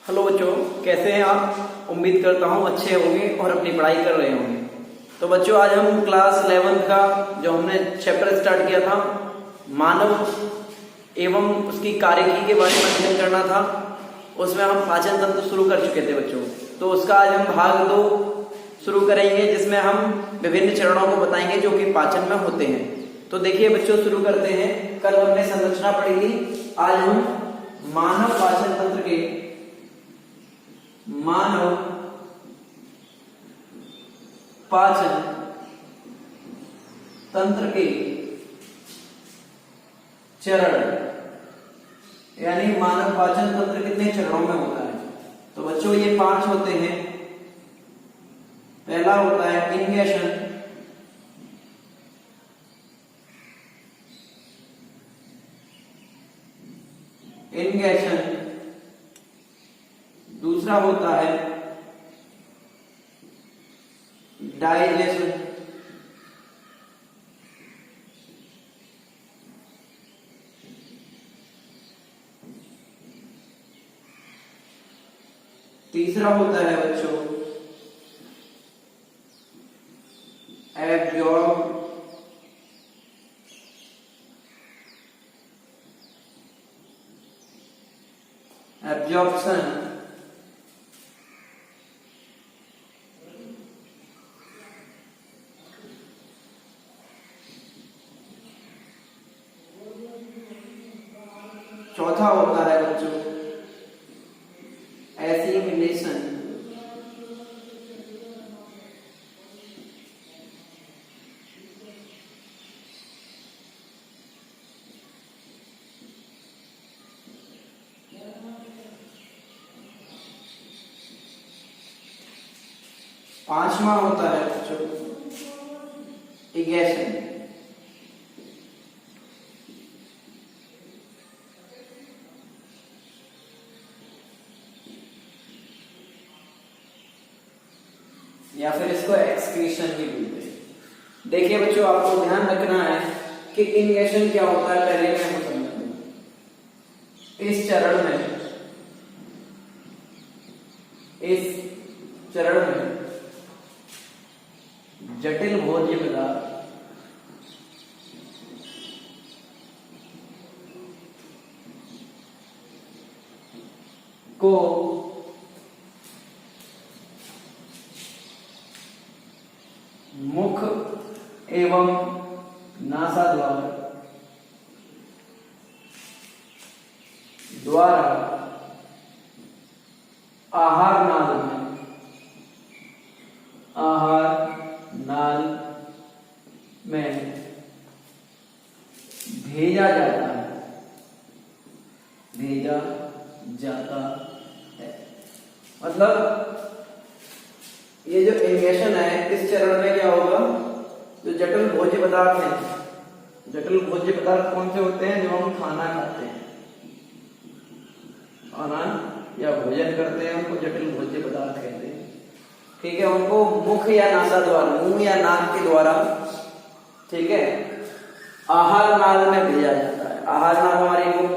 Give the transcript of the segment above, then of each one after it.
Hello बच्चों, कैसे हैं आप। उम्मीद करता हूँ अच्छे होंगे और अपनी पढ़ाई कर रहे होंगे। तो बच्चों, आज हम क्लास 11 का जो हमने चैप्टर स्टार्ट किया था, मानव एवं उसकी कार्यकी के बारे में अध्ययन करना था, उसमें हम पाचन तंत्र शुरू कर चुके थे बच्चों। तो उसका आज हम भाग 2 शुरू करेंगे, जिसमें हम विभिन्न चरणों को बताएंगे जो कि पाचन में होते हैं। तो देखिए बच्चों, शुरू करते हैं। कल हमने संरचना पढ़ी थी, आज हम मानव पाचन तंत्र के मानव पाचन तंत्र के चरण, यानी मानव पाचन तंत्र कितने चरणों में होता है। तो बच्चों, ये 5 होते हैं। पहला होता है इंगेशन, दूसरा होता है डाइजेशन, तीसरा होता है बच्चों एब्जॉर्प्शन, चौथा होता है बच्चों एसिमिलेशन, पांचवा होता है बच्चों इगेशन, या फिर इसको एक्सक्रीशन भी बोलते हैं। देखिए बच्चों, आपको ध्यान रखना है कि इंगेशन क्या होता है, पहले मैं हम समझते हैं। इस चरण में जटिल भोज्य पदार्थ को मुख एवं नासाद्वार द्वारा आहार नाल में भेजा जाता है। मतलब ये जो इंगेशन है, इस चरण में क्या होगा, जो जटिल भोज्य पदार्थ हैं, जटिल भोज्य पदार्थ कौन से होते हैं, जो हम खाना खाते हैं, खाना या भोजन करते हैं, उनको जटिल भोज्य पदार्थ कहते हैं। ठीक है, उनको मुख या नासा द्वारा, मुंह या नाक के द्वारा, ठीक है, आहार नाल में भेजा जाता है। आहार नाल हमारी मुख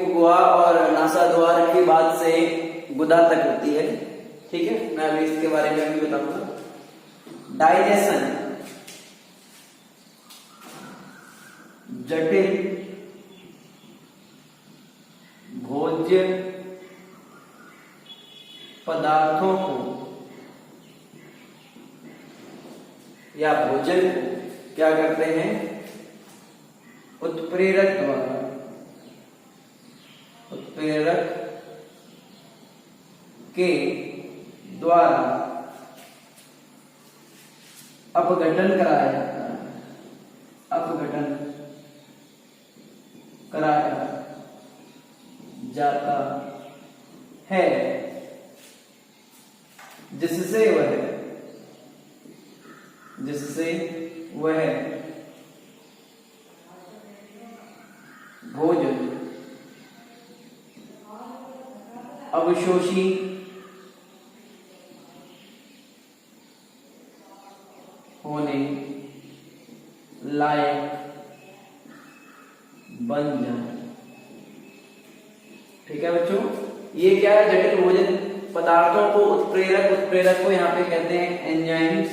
गुहा और नासा द्वार की बात से गुदा तक होती है। ठीक है, मैं अभी इसके बारे में भी बताऊंगा। डाइजेशन, जटिल भोज्य पदार्थों को या भोजन को क्या करते हैं, उत्प्रेरक के द्वारा अपघटन कराया जाता है, जिससे वह भोजन अवशोषी होने लायक बन जाए। ठीक है बच्चों, ये क्या है, जटिल भोजन पदार्थों को उत्प्रेरक को यहाँ पे कहते हैं एंजाइम्स।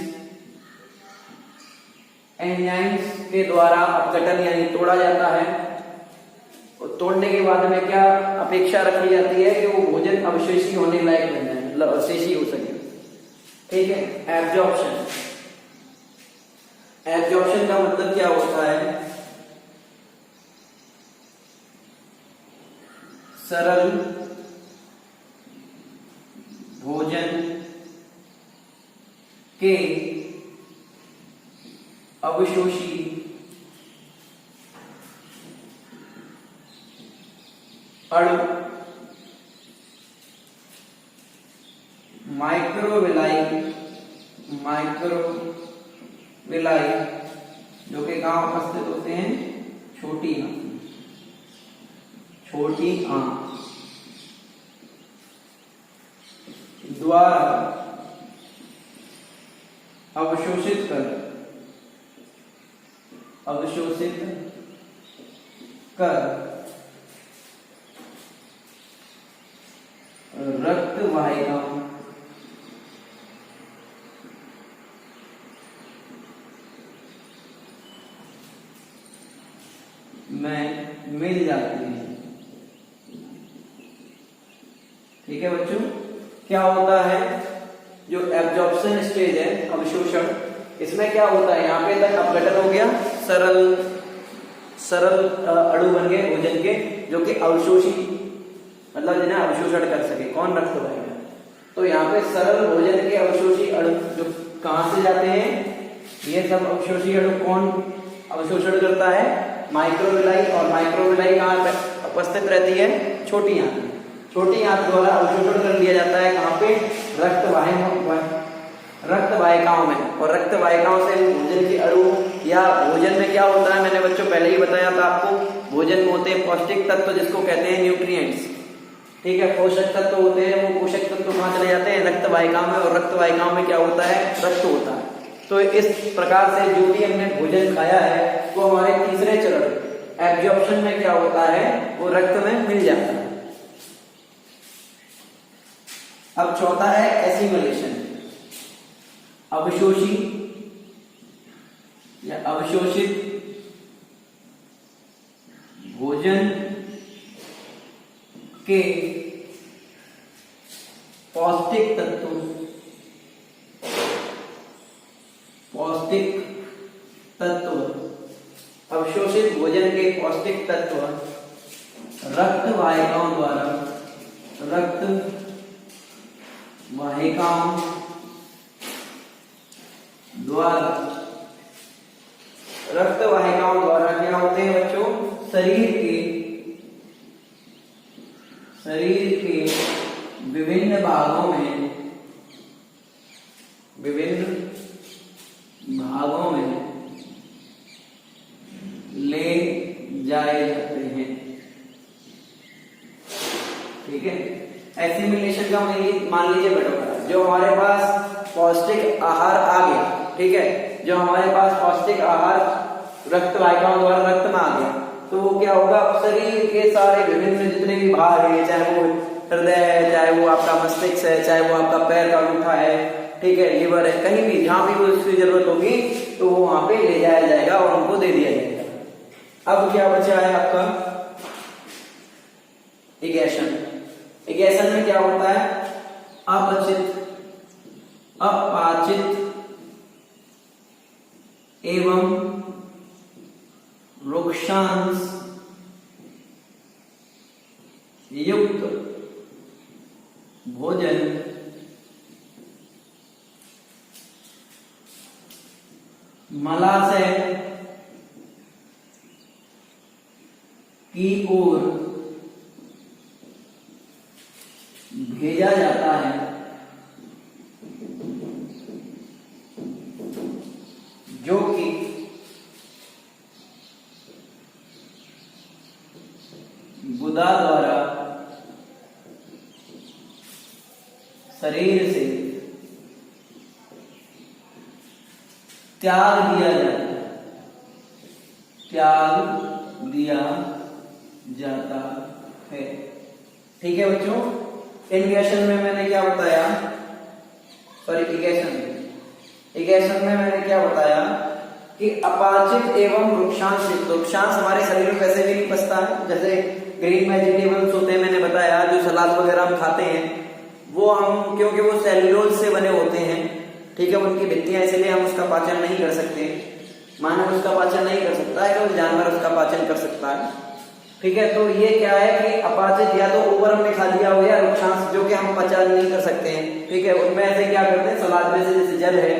एंजाइम्स के द्वारा अपघटन यानी तोड़ा जाता है। और तोड़ने के बाद में क्या अपेक्षा रखी जाती है कि वो भोजन अवशेषी होने लायक बन जाए, मतलब अवशेषी हो सके। ठीक है। एब्जॉर्प्शन, एब्जॉर्प्शन का मतलब क्या होता है? सरल भोजन के अवशोषी अणु माइक्रोविलाई जो कि कहाँ उपस्थित होते हैं? छोटी आंत द्वारा अवशोषित कर रक्त वाहिकाओं में मिल जाती है। ठीक है बच्चों, क्या होता है जो एब्जॉर्प्शन स्टेज है, अवशोषण, इसमें क्या होता है? यहाँ पे तक अपघटन हो गया, सरल अणु बन गए भोजन के जो कि अवशोषी, मतलब जिन्हें अवशोषण कर सके। कौन? रक्त वाहिका। तो यहाँ पे सरल भोजन के अवशोषी अणु जो कहाँ से जाते हैं? ये सब अवशोषी अणु कौन अवशोषण करता है? माइक्रोविलाई। और माइक्रोविलाई कहाँ उपस्थित रहती है? छोटी आंत। छोटी आंत द्वारा अवशोषण कर लिया जाता है कहाँ पे? रक्त वाहिकाओं में। और रक्त वाहिकाओं से भोजन के अणु या भोजन में क्या होता है, मैंने बच्चों पहले ही बताया था आपको, भोजन में होते हैं पौष्टिक तत्व जिसको कहते हैं न्यूट्रिएंट्स। ठीक है। पोषक तत्व होते हैं, वो पोषक तत्व कहाँ चले जाते हैं? रक्त वाहिकाओं में। और रक्त वाहिकाओं में क्या होता है? रक्त होता है। तो इस प्रकार से जो भी हमने भोजन खाया है वो हमारे तीसरे चरण एब्जॉर्प्शन में क्या होता है? वो रक्त में मिल जाता है। अब चौथा है एसिमिलेशन, अवशोषी या अवशोषित भोजन के पौष्टिक तत्व अवशोषित भोजन के पौष्टिक तत्व रक्त वाहिकाओं द्वारा क्या होते हैं बच्चों? शरीर के विभिन्न भागों में ले जाए जाते हैं। ठीक है। एसिमिलेशन का मान लीजिए बेटा, जो हमारे पास पौष्टिक आहार आ गया, ठीक है, जो हमारे पास पौष्टिक आहार रक्त वाहिकाओं द्वारा रक्त में आ गया, तो वो क्या होगा? शरीर के सारे विभिन्न जितने भी भाग हैं, चाहे वो हृदय है, चाहे वो आपका मस्तिष्क है, चाहे वो आपका पैर का अंगूठा है, ठीक है, लिवर है, कहीं भी जहां भी उसकी जरूरत होगी तो वो वहां पे ले जाया जाएगा और उनको दे दिया जाएगा। अब क्या बचा है आपका? इगेशन। इगेशन में क्या होता है? अपाचित एवं रुक्षांश युक्त भोजन मलाशय की ओर भेजा जाता है, जो कि गुदा द्वारा शरीर से त्याग दिया जाता है। ठीक है बच्चों, इनगेशन में मैंने क्या बताया, सॉरी इगेशन में मैंने क्या बताया कि अपाचित एवं वृक्षांशित। वृक्षांश हमारे शरीर में वैसे भी नहीं पचता है, जैसे ग्रीन वेजिटेबल्स होते हैं, मैंने बताया जो सलाद वगैरह हम खाते हैं वो हम, क्योंकि वो सेल्यूलोज से बने होते हैं, ठीक है, उनकी भित्तियां, इसलिए हम उसका पाचन नहीं कर सकते। मानव उसका पाचन नहीं कर सकता है, तो जानवर उसका पाचन कर सकता है, ठीक है। तो ये क्या है कि अपाचित या तो ऊपर हमने खा लिया हो या वृक्षांश जो कि हम पचा नहीं कर सकते हैं, ठीक है। उनमें ऐसे क्या करते हैं, सलाद में से जैसे जल है,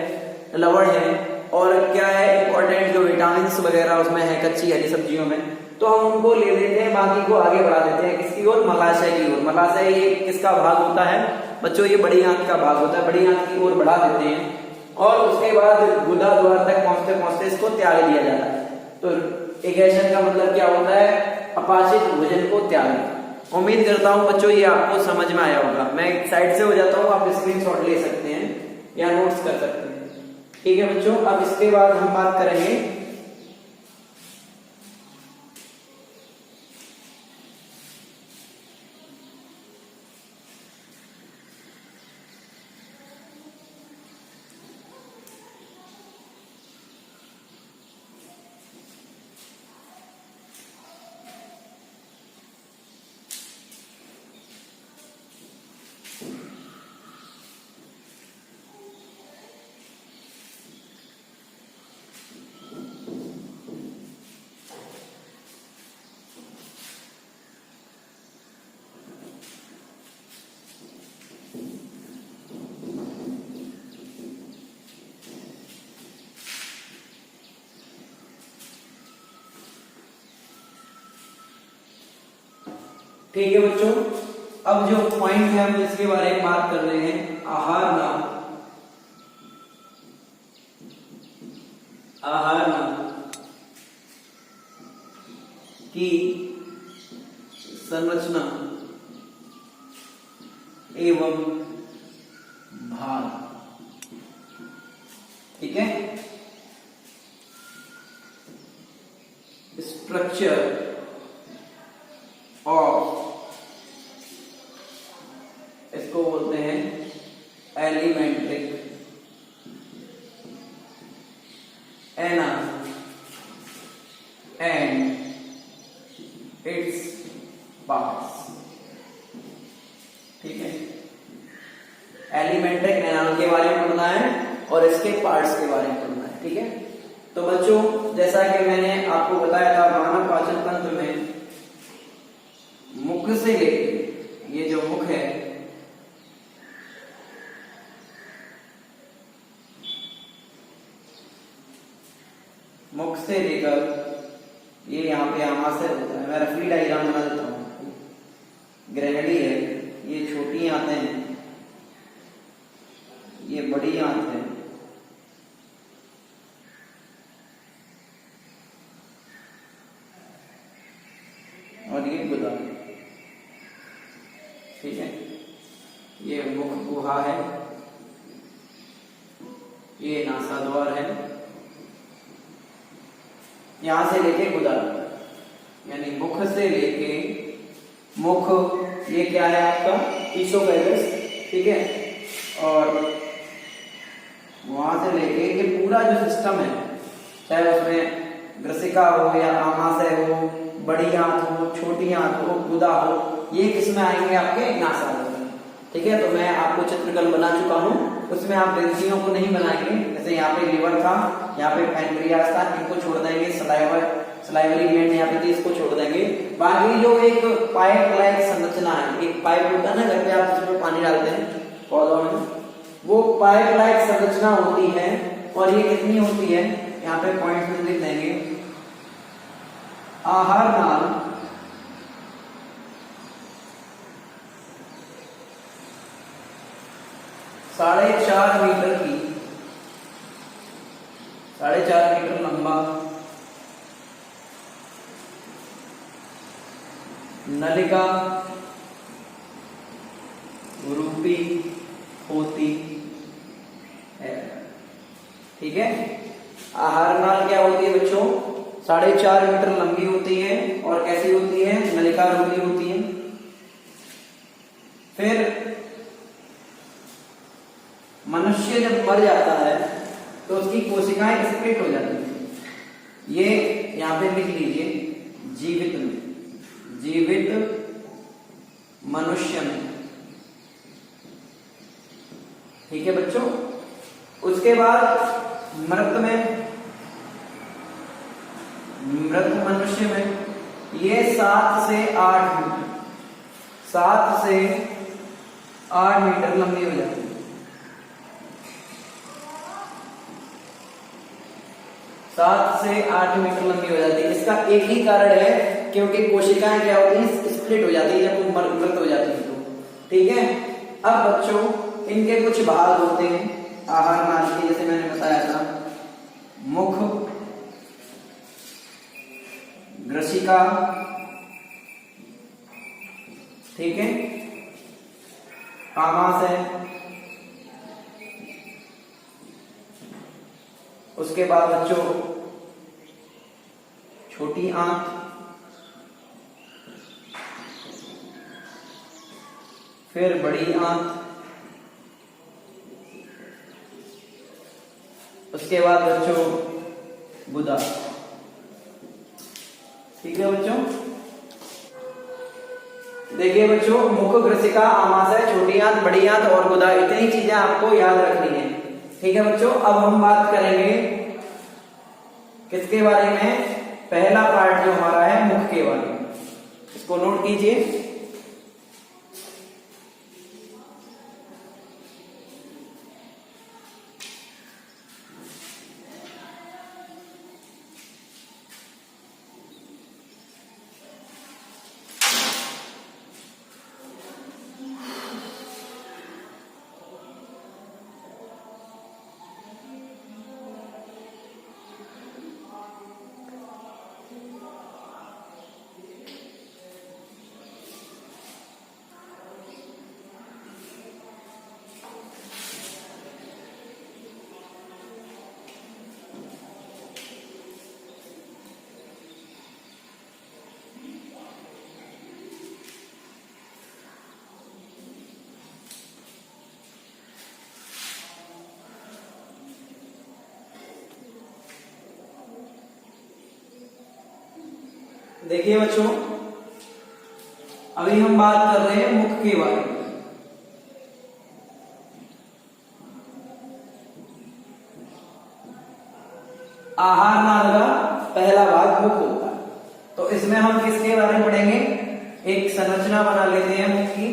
लवण है, और क्या है इंपॉर्टेंट जो विटामिन वगैरह उसमें है कच्ची हरी सब्जियों में, तो हम उनको ले लेते हैं, बाकी को आगे बढ़ा देते हैं किसकी ओर, मलाशय की ओर। मलाशय ये किसका भाग होता है बच्चों, ये बड़ी आंत का भाग होता है, बड़ी आंत की ओर बढ़ा देते हैं और उसके बाद गुदा द्वार तक पहुंचते पहुंचते इसको त्याग दिया जाता है। तो इगेशन का मतलब क्या होता है, अपाचित भोजन को त्यागना। उम्मीद करता हूं बच्चों ये आपको समझ में आया होगा। मैं एक साइड से हो जाता हूं, आप स्क्रीनशॉट ले सकते हैं या नोट्स कर सकते हैं, ठीक है बच्चों। अब इसके बाद हम बात करेंगे ठीक है बच्चों। अब जो पॉइंट है हम इसके बारे में बात कर रहे हैं, आहार नाम। आहार नाम की संरचना एवं भाग, ठीक है। स्ट्रक्चर ऑफ, इसको बोलते हैं एलिमेंट्रिक एना एंड इट्स पार्ट्स, ठीक है। एलिमेंट्रिक एनाल के बारे में पढ़ना है और इसके पार्ट्स के बारे में पढ़ना है, ठीक है। तो बच्चों जैसा कि मैंने आपको बताया था, मानव पाचन तंत्र में मुख से लेकर, ये जो मुख है, मुख से लेकर ये यहाँ पे आमाशय होता है, मैं रफली डायग्राम बना देता हूँ। ग्रेनेडी है, ये छोटी आंतें हैं, ये बड़ी आंत है, और ये गुदा, ठीक है। ये मुख गुहा है, ये नासाद्वार है, यहां से लेके गुदा, यानी मुख से लेके मुख, ये क्या है आपका ईसोफेगस, ठीक है। और वहां से लेके ये पूरा जो सिस्टम है, चाहे उसमें ग्रसिका हो या आमाशय हो, बड़ी आंत हो, छोटी आंत हो, गुदा हो, ये किसमें आएंगे आपके नासाद्वार, ठीक है। तो मैं आपको चित्रकल बना चुका हूं, उसमें आप ग्रंथियों को नहीं बनाएंगे। जैसे यहाँ पे लिवर था, यहाँ पे पैनक्रियास था, इनको छोड़ देंगे। सलाइवरी ग्लैंड यहाँ पे थी, इसको छोड़ देंगे। बाकी जो एक पाइप लाइक संरचना है, एक पाइप होता है ना घर पे, आप जिसमें पानी डालते हैं पौधों में, वो पाइप लाइक संरचना होती है। और ये कितनी होती है, यहाँ पे पॉइंट में लिख देंगे। आहार नाल साढ़े 4 मीटर की, 4.5 मीटर लंबा नलिका रूपी होती है, ठीक है। आहार नाल क्या होती है बच्चों, 4.5 मीटर लंबी होती है और कैसी होती है, नलिका रूपी होती है। फिर मनुष्य जब मर जाता है तो उसकी कोशिकाएं स्प्लिट हो जाती हैं। ये यहां पे लिख लीजिए, जीवित में, जीवित मनुष्य में। ठीक है बच्चों। उसके बाद मृत में, मृत मनुष्य में ये 7 से 8 मीटर, 7 से 8 मीटर लंबी हो जाती है। 7 से 8 मीटर लंबी हो जाती है। इसका एक ही कारण है, क्योंकि कोशिकाएं क्या होती हैं, स्प्लिट हो जाती है जब वो मृत हो जाती है तो। ठीक है। अब बच्चों इनके कुछ भाग होते हैं आहार नाल के, जैसे मैंने बताया था, मुख, ग्रसिका, ठीक है, आमाशय, उसके बाद बच्चों छोटी आंत, फिर बड़ी आंत, उसके बाद बच्चों गुदा। ठीक है बच्चों। देखिए बच्चों, मुख, ग्रसिका, आमाशय, छोटी आंत, बड़ी आंत और गुदा, इतनी चीजें आपको याद रखनी है। ठीक है बच्चों। अब हम बात करेंगे किसके बारे में, पहला पार्ट जो हमारा है मुख के बारे में, इसको नोट कीजिए। देखिए बच्चों, अभी हम बात कर रहे हैं मुख के बारे में। आहार नाल का पहला भाग मुख होता है, तो इसमें हम किसके बारे में पढ़ेंगे, एक संरचना बना लेते हैं मुख की।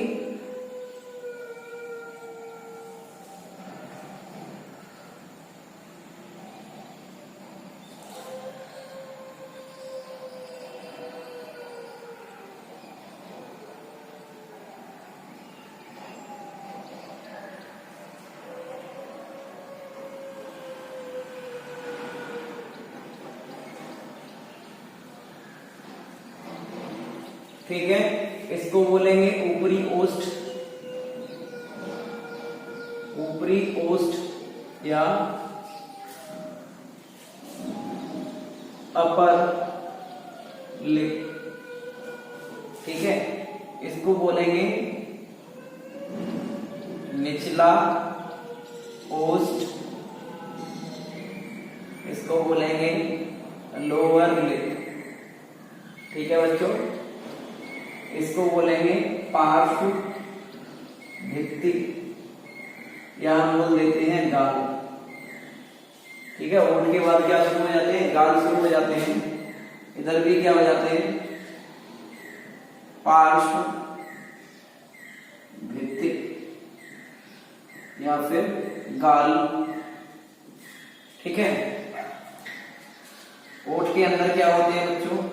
ठीक है, इसको बोलेंगे ऊपरी ओष्ठ, ऊपरी ओष्ठ या अपर लिप। ठीक है, इसको बोलेंगे निचला ओष्ठ, इसको बोलेंगे लोअर लिप। ठीक है बच्चों, इसको बोलेंगे पार्श्व भित्ति या हम बोल देते हैं गाल। ठीक है, ओठ के बाद क्या शुरू हो जाते हैं, गाल शुरू हो जाते हैं। इधर भी क्या हो जाते हैं, पार्श्व भित्ति या फिर गाल। ठीक है, ओठ के अंदर क्या होते हैं बच्चों,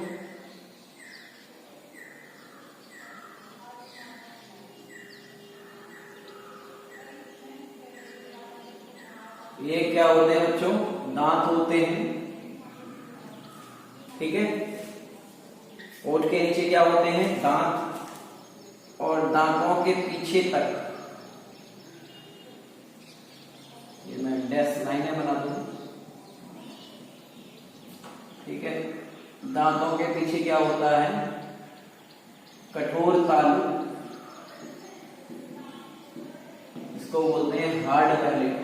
ये क्या होते हैं बच्चों, दांत होते हैं। ठीक है, ओठ के नीचे क्या होते हैं, दांत, और दांतों के पीछे तक, ये मैं डैश लाइनें बना दूं। ठीक है, दांतों के पीछे क्या होता है, कठोर तालु, इसको बोलते हैं हार्ड पैलेट।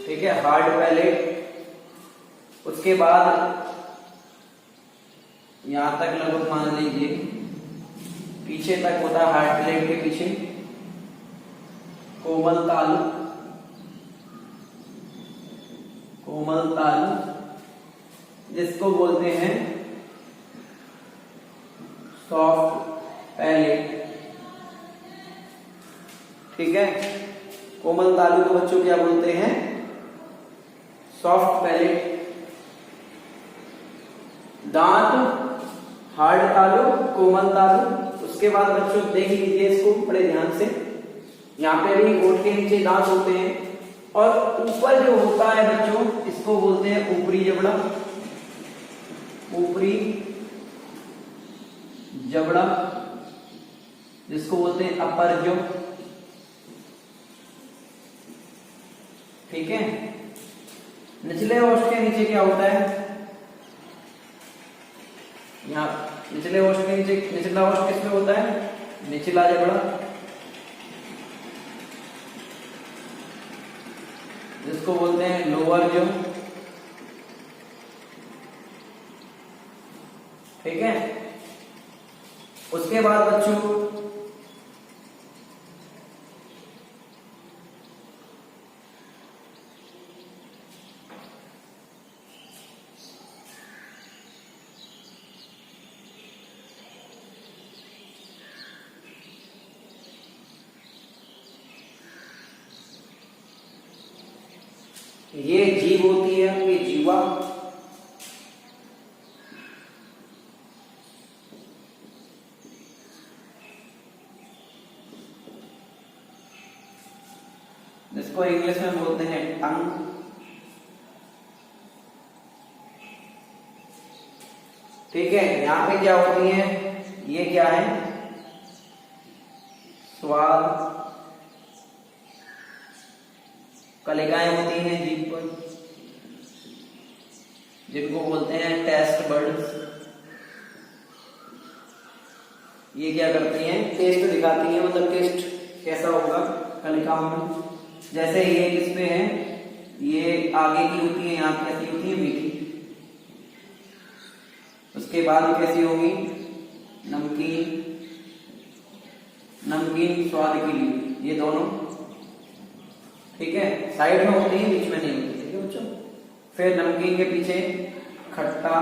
ठीक है, हार्ड पैलेट। उसके बाद यहां तक लगभग मान लीजिए पीछे तक होता है, हार्ड पैलेट के पीछे कोमल तालु। कोमल तालु जिसको बोलते हैं सॉफ्ट पैलेट। ठीक है, कोमल तालु को बच्चों क्या बोलते हैं? Soft palate. दांत हार्ड तालु, कोमल तालु। उसके बाद बच्चों देख लीजिए इसको बड़े ध्यान से, यहाँ पे भी होंठ के नीचे दांत होते हैं और ऊपर जो होता है बच्चों इसको बोलते हैं ऊपरी जबड़ा। ऊपरी जबड़ा जिसको बोलते हैं अपर जो। ठीक है, निचले ओष्ठ के नीचे क्या होता है? यहाँ निचले ओष्ठ के नीचे, निचला ओष्ठ किसमें होता है? निचला जबड़ा जिसको बोलते हैं लोअर जो। ठीक है, उसके बाद बच्चों ये जीभ होती है, ये जीवा। जिसको इंग्लिश में बोलते हैं टंग। ठीक है, यहां पे क्या होती है? ये क्या है? स्वाद कलिकाएं होती हैं जीभ पर, जिनको बोलते हैं टेस्ट बर्ड्स। ये क्या करती हैं? टेस्ट दिखाती हैं, मतलब टेस्ट कैसा होगा कलिकाओं में। जैसे ये किस पे है? ये आगे की होती है, यहाँ कैसी होती है? मीठी। उसके बाद कैसी होगी? नमकीन। नमकीन स्वाद के लिए ये दोनों। ठीक है, साइड में होती है, बीच में नहीं होती। ठीक है बच्चों, फिर नमकीन के पीछे खट्टा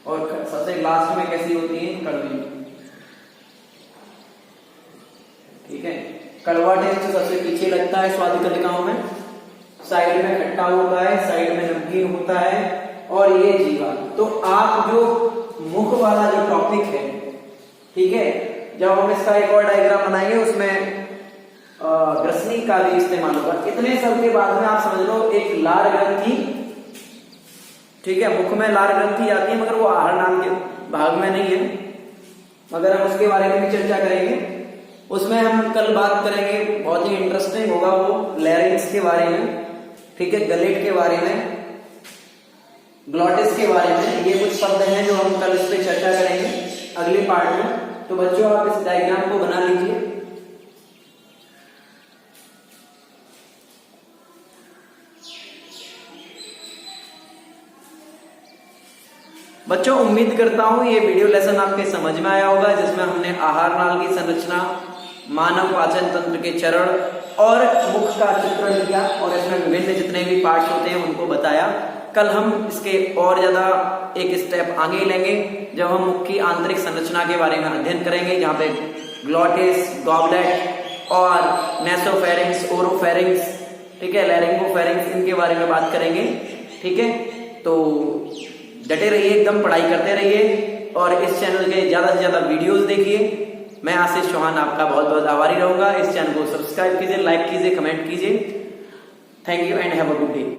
और सबसे लास्ट में कैसी होती है? कड़वी। ठीक है, कड़वा टेस्ट सबसे पीछे लगता है स्वाद कलिकाओं में, साइड में खट्टा होता है, साइड में नमकीन होता है और ये जीवा। तो आप जो मुख वाला जो टॉपिक है, ठीक है, जब हम इसका एक और डायग्राम बनाएंगे उसमें ग्रसनी का भी इस्तेमाल होगा। इतने सब के बाद में आप समझ लो एक लार ग्रंथि। ठीक है, मुख में लार ग्रंथि आती है मगर वो आहार नाल के भाग में नहीं है, मगर हम उसके बारे में भी चर्चा करेंगे। उसमें हम कल बात करेंगे, बहुत ही इंटरेस्टिंग होगा वो, लैरिंक्स के बारे में। ठीक है, गलेट के बारे में, ग्लॉटिस के बारे में। ये कुछ शब्द हैं जो हम कल इस पे चर्चा करेंगे अगले पार्ट में। तो बच्चों आप इस डायग्राम को बना लीजिए। बच्चों उम्मीद करता हूं ये वीडियो लेसन आपके समझ में आया होगा, जिसमें हमने आहार नाल की संरचना, मानव पाचन तंत्र के चरण और मुख का चित्रण किया और इसमें विभिन्न जितने भी पार्ट्स होते हैं उनको बताया। कल हम इसके और ज्यादा एक स्टेप आगे लेंगे जब हम मुख की आंतरिक संरचना के बारे में अध्ययन करेंगे, जहाँ पे ग्लॉटिस, गॉबलेट और नेसोफेरिंक्स, ओरोफेरिंक्स, ठीक है, लैरिंगोफेरिंक्स, इनके बारे में बात करेंगे। ठीक है, तो डटे रहिए, एकदम पढ़ाई करते रहिए और इस चैनल के ज्यादा से ज्यादा वीडियोस देखिए। मैं आशीष चौहान आपका बहुत बहुत आभारी रहूंगा। इस चैनल को सब्सक्राइब कीजिए, लाइक कीजिए, कमेंट कीजिए। Thank you and have a good day.